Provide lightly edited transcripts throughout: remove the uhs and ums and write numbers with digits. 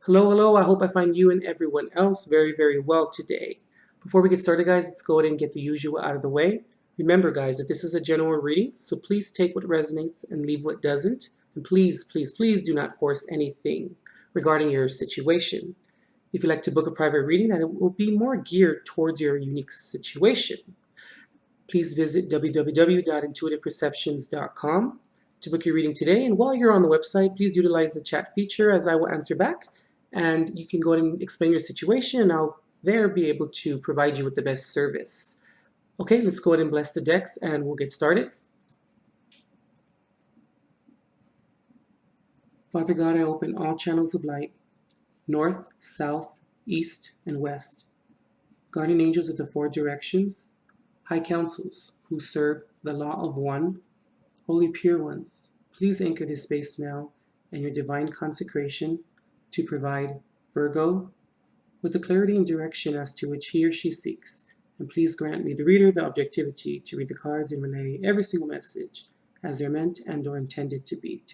Hello, hello. I hope I find you and everyone else very, very well today. Before we get started, guys, let's go ahead and get the usual out of the way. Remember, guys, that this is a general reading, so please take what resonates and leave what doesn't. And please, please, please do not force anything regarding your situation. If you'd like to book a private reading, that it will be more geared towards your unique situation. Please visit www.intuitiveperceptions.com to book your reading today. And while you're on the website, please utilize the chat feature as I will answer back. And you can go ahead and explain your situation, and I'll there be able to provide you with the best service. Okay, let's go ahead and bless the decks and we'll get started. Father God, I open all channels of light, north, south, east, and west. Guardian angels of the four directions, high councils who serve the law of one, holy pure ones, please anchor this space now in your divine consecration to provide Virgo with the clarity and direction as to which he or she seeks. And please grant me, the reader, the objectivity to read the cards and relay every single message as they're meant and or intended to be.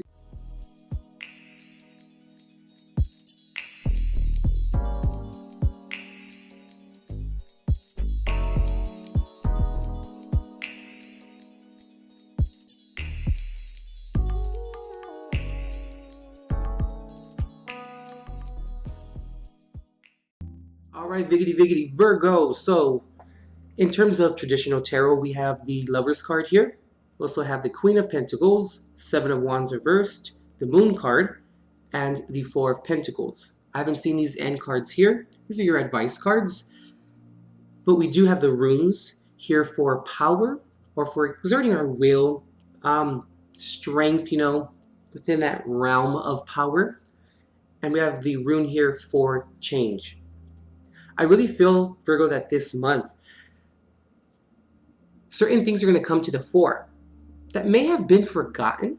All right, Viggity Virgo. So, in terms of traditional tarot, we have the Lover's card here. We also have the Queen of Pentacles, Seven of Wands reversed, the Moon card, and the Four of Pentacles. I haven't seen these end cards here. These are your advice cards. But we do have the runes here for power or for exerting our will, strength, within that realm of power. And we have the rune here for change. I really feel, Virgo, that this month, certain things are going to come to the fore that may have been forgotten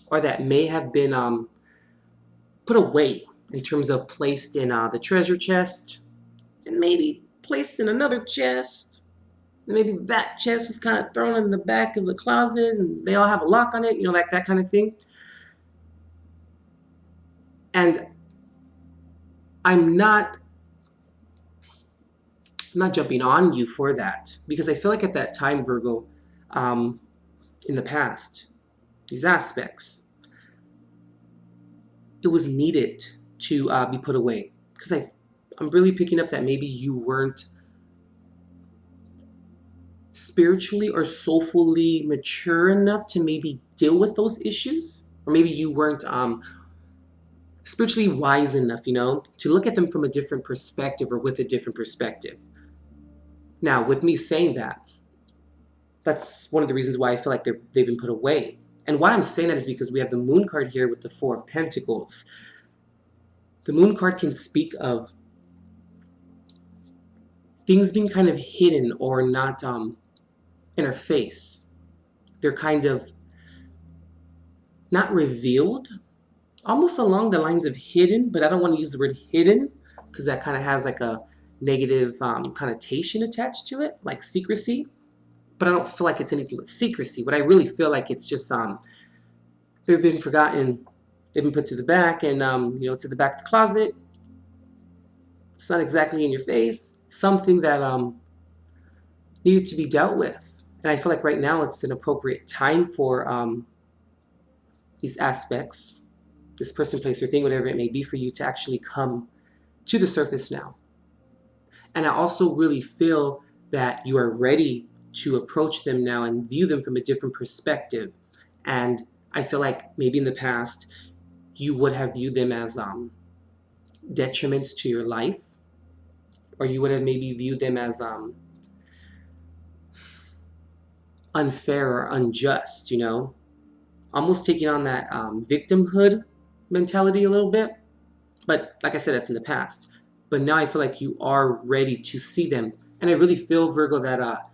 or that may have been put away in terms of placed in the treasure chest and maybe placed in another chest. And maybe that chest was kind of thrown in the back of the closet and they all have a lock on it, like that kind of thing. And I'm not jumping on you for that because I feel like at that time, Virgo, in the past, these aspects, it was needed to be put away because I'm really picking up that maybe you weren't spiritually or soulfully mature enough to maybe deal with those issues, or maybe you weren't spiritually wise enough, to look at them from a different perspective or with a different perspective. Now, with me saying that, that's one of the reasons why I feel like they've been put away. And why I'm saying that is because we have the Moon card here with the Four of Pentacles. The Moon card can speak of things being kind of hidden or not in our face. They're kind of not revealed, almost along the lines of hidden, but I don't want to use the word hidden because that kind of has like a negative connotation attached to it, like secrecy. But I don't feel like it's anything with secrecy. What I really feel like it's just they've been forgotten, they've been put to the back, and to the back of the closet. It's not exactly in your face. Something that needed to be dealt with. And I feel like right now it's an appropriate time for these aspects, this person, place, or thing, whatever it may be, for you to actually come to the surface now. And I also really feel that you are ready to approach them now and view them from a different perspective. And I feel like maybe in the past you would have viewed them as detriments to your life, or you would have maybe viewed them as unfair or unjust, almost taking on that victimhood mentality a little bit. But like I said, that's in the past. But now I feel like you are ready to see them. And I really feel, Virgo, that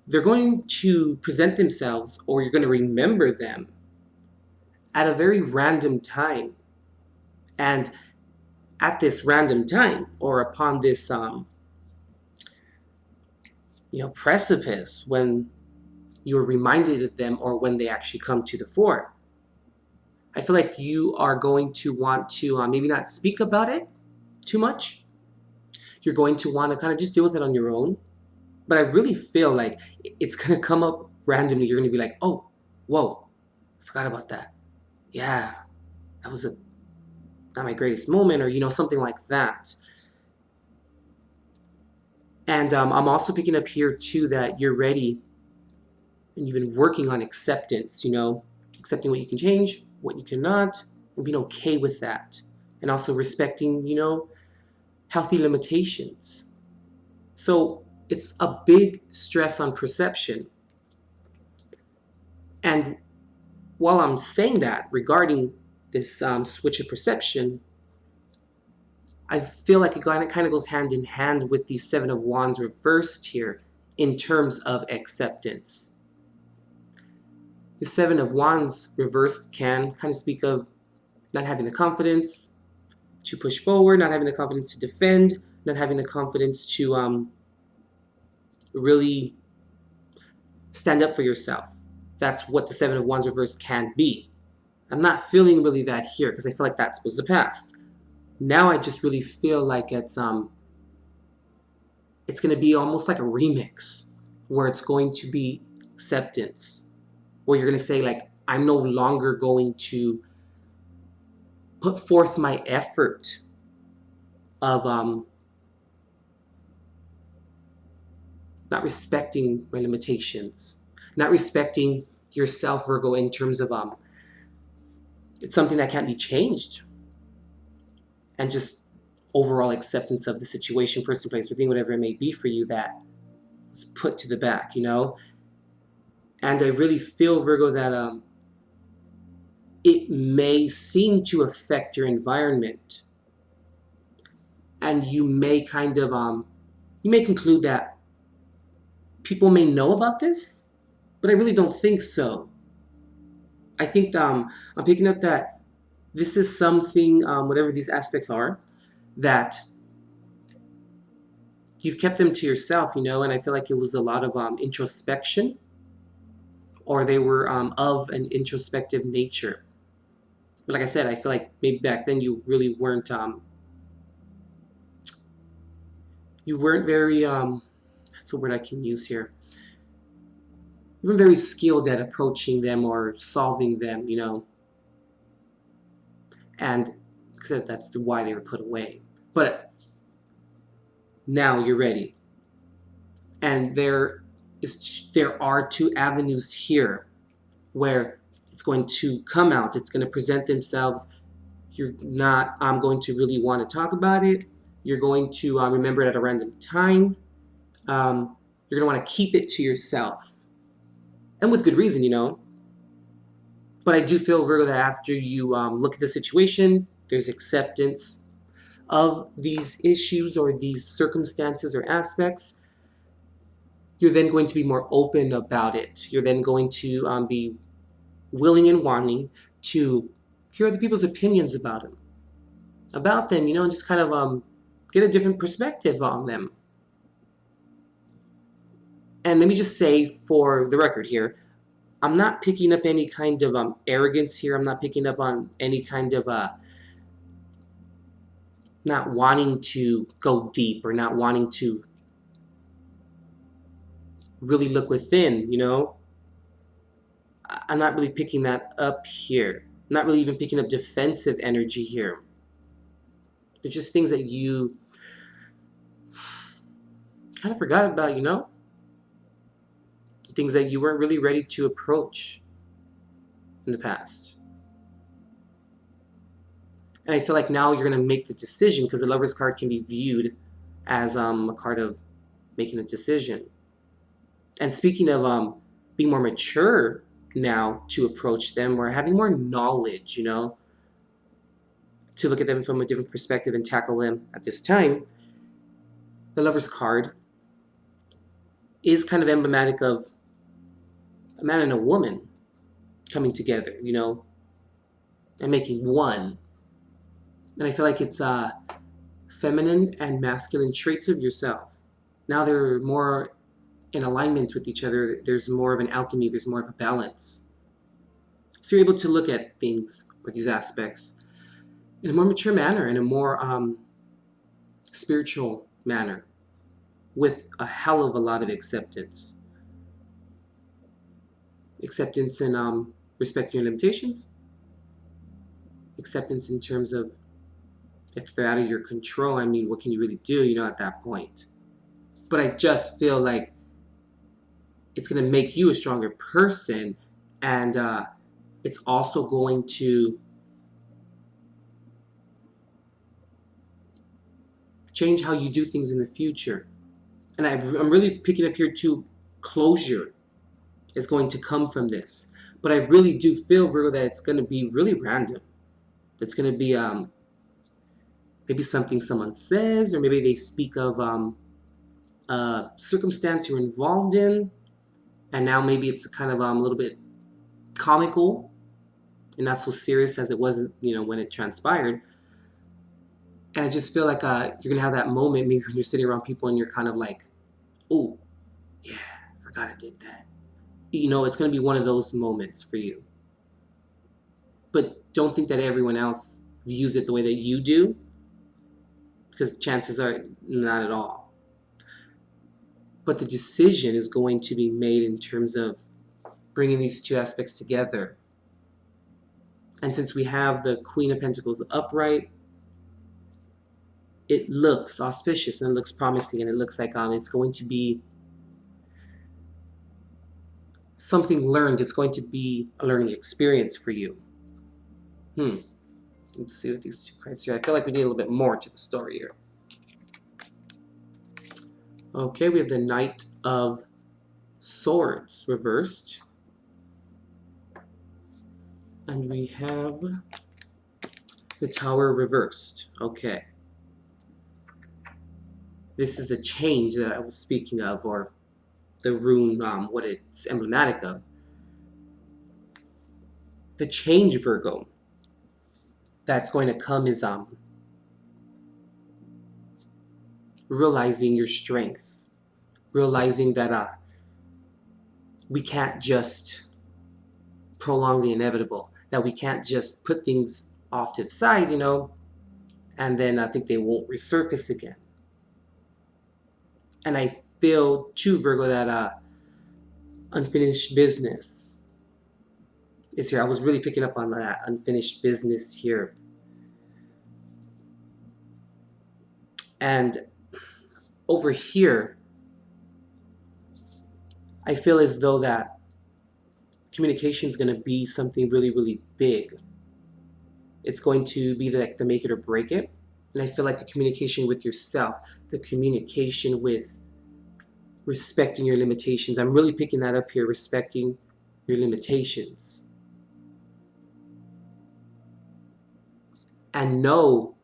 they're going to present themselves, or you're going to remember them at a very random time. And at this random time, or upon this precipice, when you're reminded of them, or when they actually come to the fore. I feel like you are going to want to maybe not speak about it too much. You're going to want to kind of just deal with it on your own. But I really feel like it's going to come up randomly. You're going to be like, oh, whoa, forgot about that. Yeah, that was not my greatest moment, or, something like that. And I'm also picking up here, too, that you're ready and you've been working on acceptance, accepting what you can change, what you cannot, and being okay with that. And also respecting, healthy limitations. So it's a big stress on perception. And while I'm saying that regarding this switch of perception, I feel like it kind of goes hand in hand with the Seven of Wands reversed here in terms of acceptance. The Seven of Wands reversed can kind of speak of not having the confidence to push forward, not having the confidence to defend, not having the confidence to really stand up for yourself. That's what the Seven of Wands reversed can be. I'm not feeling really that here because I feel like that was the past. Now I just really feel like it's going to be almost like a remix where it's going to be acceptance, where you're going to say like, I'm no longer going to put forth my effort of not respecting my limitations, not respecting yourself, Virgo, in terms of it's something that can't be changed, and just overall acceptance of the situation, person, place, or thing, whatever it may be for you, that is put to the back, And I really feel, Virgo, that it may seem to affect your environment, and you may kind of you may conclude that people may know about this, but I really don't think so. I think I'm picking up that this is something, whatever these aspects are, that you've kept them to yourself, and I feel like it was a lot of introspection, or they were of an introspective nature. But like I said, I feel like maybe back then you really weren't very that's a word I can use here. You weren't very skilled at approaching them or solving them, and like I said, that's why they were put away. But now you're ready, and there are two avenues here where it's going to come out. It's going to present themselves. You're not going to really want to talk about it. You're going to remember it at a random time. You're going to want to keep it to yourself, and with good reason, But I do feel, Virgo, that after you look at the situation, there's acceptance of these issues or these circumstances or aspects. You're then going to be more open about it. You're then going to be willing and wanting to hear other people's opinions about them, and just kind of get a different perspective on them. And let me just say, for the record here, I'm not picking up any kind of arrogance here. I'm not picking up on any kind of not wanting to go deep or not wanting to really look within, I'm not really picking that up here. I'm not really even picking up defensive energy here. They're just things that you kind of forgot about, things that you weren't really ready to approach in the past. And I feel like now you're going to make the decision, because the Lover's card can be viewed as a card of making a decision. And speaking of being more mature now to approach them, or having more knowledge, to look at them from a different perspective and tackle them at this time, the Lover's card is kind of emblematic of a man and a woman coming together, and making one. And I feel like it's feminine and masculine traits of yourself. Now they're more in alignment with each other. There's more of an alchemy. There's more of a balance. So you're able to look at things with these aspects in a more mature manner, in a more spiritual manner, with a hell of a lot of acceptance. Acceptance in respecting your limitations. Acceptance in terms of if they're out of your control, I mean, what can you really do, at that point? But I just feel like it's going to make you a stronger person, and it's also going to change how you do things in the future. And I'm really picking up here too, closure is going to come from this. But I really do feel, Virgo, that it's going to be really random. It's going to be maybe something someone says, or maybe they speak of a circumstance you're involved in, and now maybe it's kind of a little bit comical and not so serious as it was, when it transpired. And I just feel like you're going to have that moment maybe when you're sitting around people and you're kind of like, oh, yeah, I forgot I did that. It's going to be one of those moments for you. But don't think that everyone else views it the way that you do, because chances are not at all. But the decision is going to be made in terms of bringing these two aspects together. And since we have the Queen of Pentacles upright, it looks auspicious and it looks promising, and it looks like it's going to be something learned. It's going to be a learning experience for you. Let's see what these two cards here. I feel like we need a little bit more to the story here. Okay, we have the Knight of Swords reversed. And we have the Tower reversed. Okay. This is the change that I was speaking of, or the rune, what it's emblematic of. The change, Virgo, that's going to come is realizing your strength. Realizing that we can't just prolong the inevitable. That we can't just put things off to the side, and then I think they won't resurface again. And I feel too, Virgo, that unfinished business is here. I was really picking up on that unfinished business here. And over here, I feel as though that communication is going to be something really, really big. It's going to be like the make it or break it. And I feel like the communication with yourself, the communication with respecting your limitations. I'm really picking that up here, respecting your limitations. And know,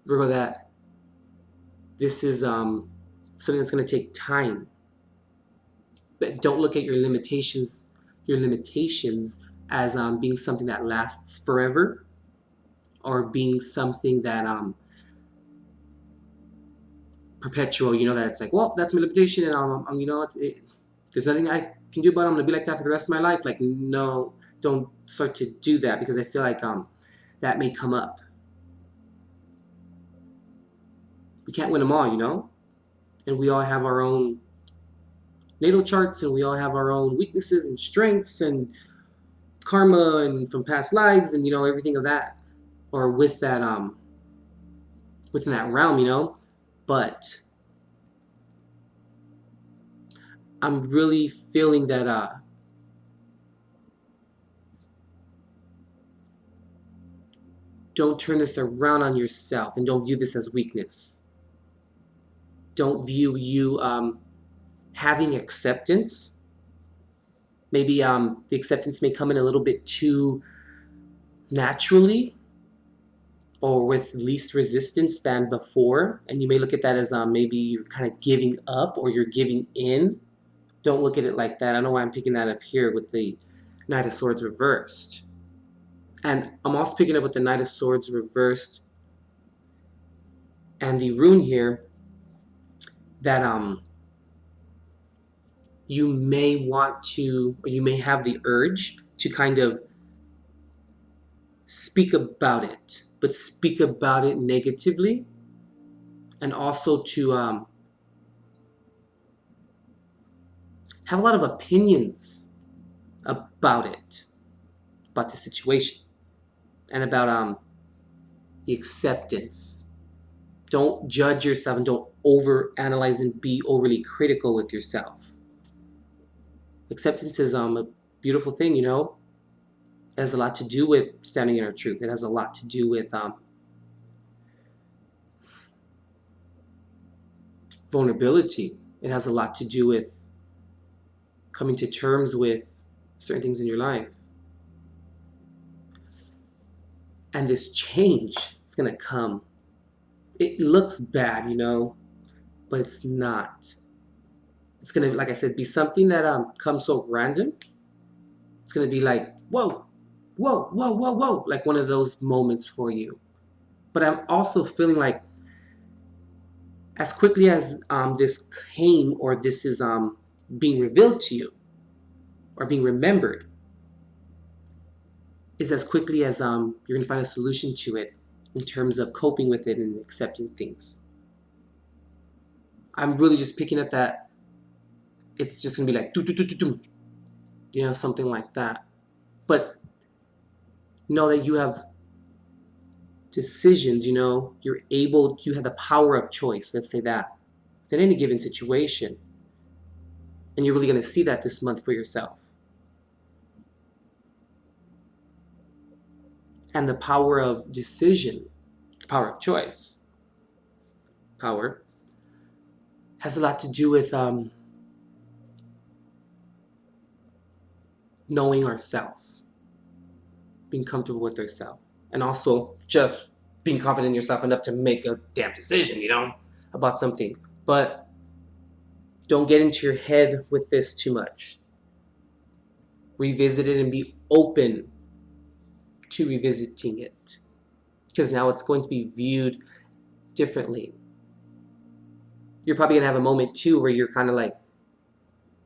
Virgo, that this is something that's going to take time. But don't look at your limitations as being something that lasts forever, or being something that perpetual, that it's like, well, that's my limitation, and there's nothing I can do about it. I'm gonna be like that for the rest of my life. Like, no, don't start to do that, because I feel like that may come up. We can't win them all, and we all have our own natal charts, and we all have our own weaknesses and strengths and karma and from past lives, and everything of that, or with that within that realm, but I'm really feeling that don't turn this around on yourself, and don't view this as weakness. Don't view you having acceptance. Maybe the acceptance may come in a little bit too naturally, or with least resistance than before, and you may look at that as maybe you're kind of giving up, or you're giving in. Don't look at it like that. I know why I'm picking that up here with the Knight of Swords reversed. And I'm also picking up with the Knight of Swords reversed and the rune here that you may want to, or you may have the urge to kind of speak about it, but speak about it negatively, and also to have a lot of opinions about it, about the situation, and about the acceptance. Don't judge yourself and don't overanalyze and be overly critical with yourself. Acceptance is a beautiful thing, you know. It has a lot to do with standing in our truth. It has a lot to do with vulnerability. It has a lot to do with coming to terms with certain things in your life. And this change, it's going to come. It looks bad, you know, but it's not. It's going to, like I said, be something that comes so random. It's going to be like, whoa, whoa, whoa, whoa, whoa, like one of those moments for you. But I'm also feeling like as quickly as this came, or this is being revealed to you or being remembered, is as quickly as you're going to find a solution to it in terms of coping with it and accepting things. I'm really just picking up that it's just going to be like, you know, something like that. But know that you have decisions, you know, you have the power of choice, let's say that, in any given situation. And you're really going to see that this month for yourself. And the power of decision, the power of choice, power, has a lot to do with knowing ourselves, being comfortable with ourselves, and also just being confident in yourself enough to make a damn decision, you know, about something. But don't get into your head with this too much. Revisit it and be open to revisiting it, because now it's going to be viewed differently. You're probably gonna have a moment too where you're kind of like,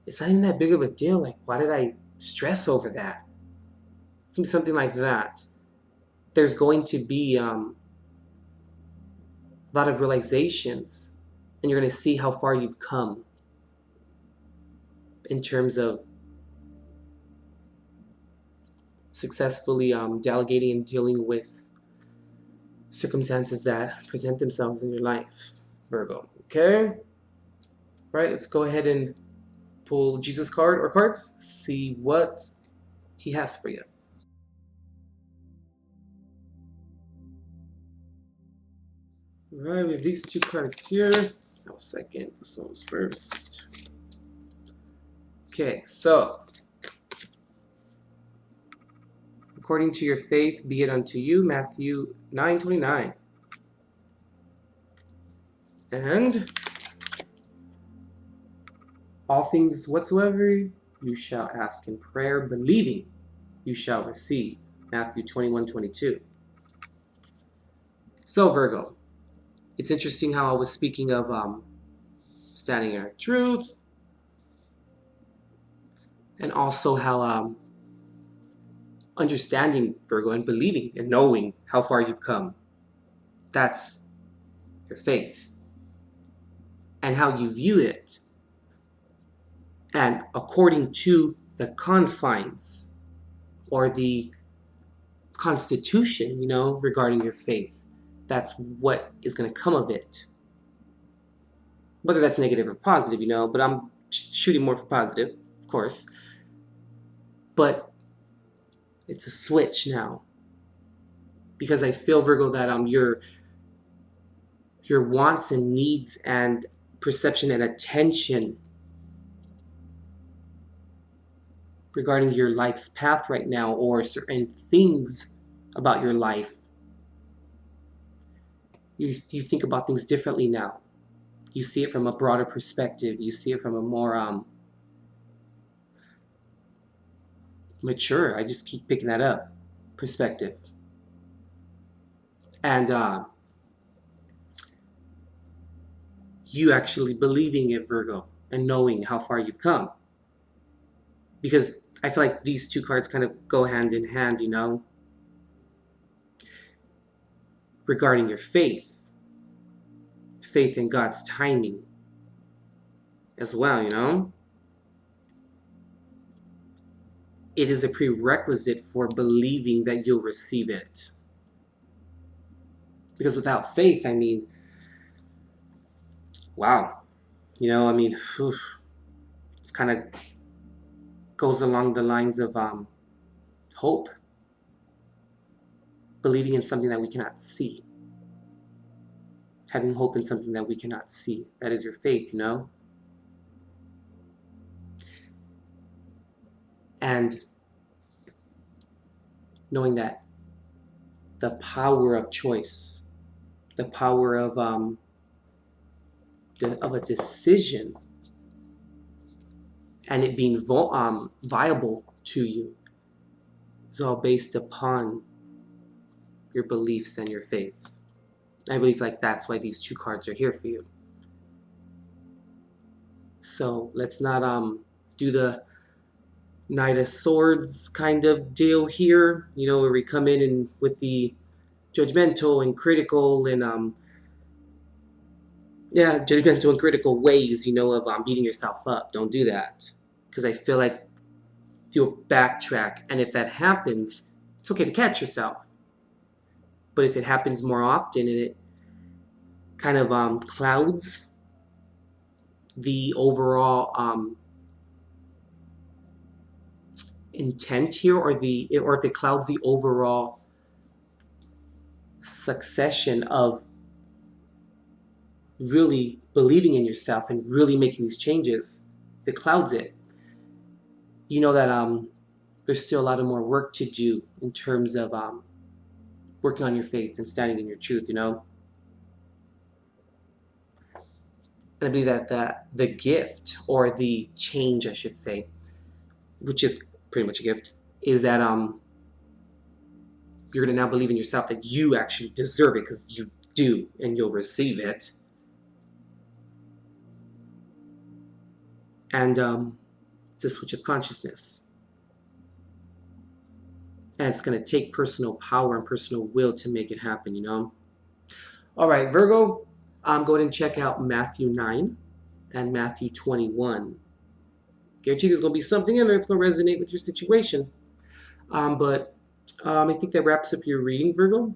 it's not even that big of a deal. Like, why did I stress over that? It's gonna be something like that. There's going to be a lot of realizations, and you're gonna see how far you've come in terms of successfully delegating and dealing with circumstances that present themselves in your life, Virgo. Okay? Right, let's go ahead and pull Jesus card or cards, see what he has for you. All right, we have these two cards here. No, second, this one's first. Okay, so according to your faith, be it unto you, Matthew 9:29. And all things whatsoever you shall ask in prayer, believing you shall receive, Matthew 21:22. So Virgo, it's interesting how I was speaking of standing in our truth, and also how understanding, Virgo, and believing and knowing how far you've come. That's your faith. And how you view it. And according to the confines or the constitution, you know, regarding your faith, that's what is going to come of it. Whether that's negative or positive, you know, but I'm shooting more for positive, of course. But it's a switch now. Because I feel, Virgo, that your wants and needs and perception and attention regarding your life's path right now, or certain things about your life, you think about things differently now. You see it from a broader perspective. You see it from a more mature, I just keep picking that up, perspective. And you actually believing it, Virgo, and knowing how far you've come. Because I feel like these two cards kind of go hand in hand, you know? regarding your faith in God's timing as well, you know? It is a prerequisite for believing that you'll receive it. Because without faith, I mean, wow, you know, I mean, it's kind of goes along the lines of hope, believing in something that we cannot see, having hope in something that we cannot see. That is your faith, you know? And knowing that the power of choice, the power of a decision, and it being viable to you, is all based upon your beliefs and your faith. I believe like that's why these two cards are here for you. So let's not do the Knight of Swords kind of deal here, you know, where we come in and with the judgmental and critical and judgmental and critical ways, you know, of beating yourself up. Don't do that, because I feel like you'll backtrack, and if that happens, it's okay to catch yourself. But if it happens more often and it kind of clouds the overall intent here, or if it clouds the overall succession of really believing in yourself and really making these changes, if it clouds it, you know that there's still a lot of more work to do in terms of working on your faith and standing in your truth, you know? And I believe that the gift, or the change, I should say, which is pretty much a gift, is that you're going to now believe in yourself that you actually deserve it, because you do, and you'll receive it. And it's a switch of consciousness. And it's going to take personal power and personal will to make it happen, you know? All right, Virgo, go ahead and check out Matthew 9 and Matthew 21. Guarantee there's going to be something in there that's going to resonate with your situation. But I think that wraps up your reading, Virgo.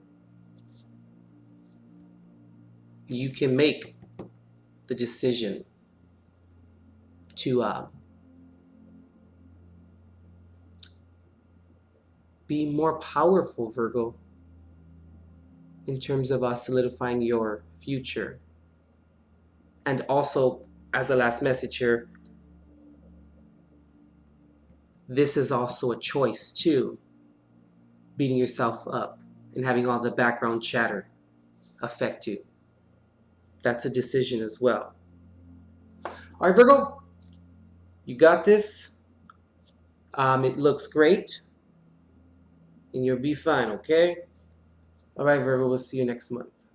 You can make the decision to be more powerful, Virgo, in terms of solidifying your future. And also, as a last message here, this is also a choice too. Beating yourself up and having all the background chatter affect you. That's a decision as well. All right, Virgo, you got this. It looks great, and you'll be fine, okay? All right, Virgo, we'll see you next month.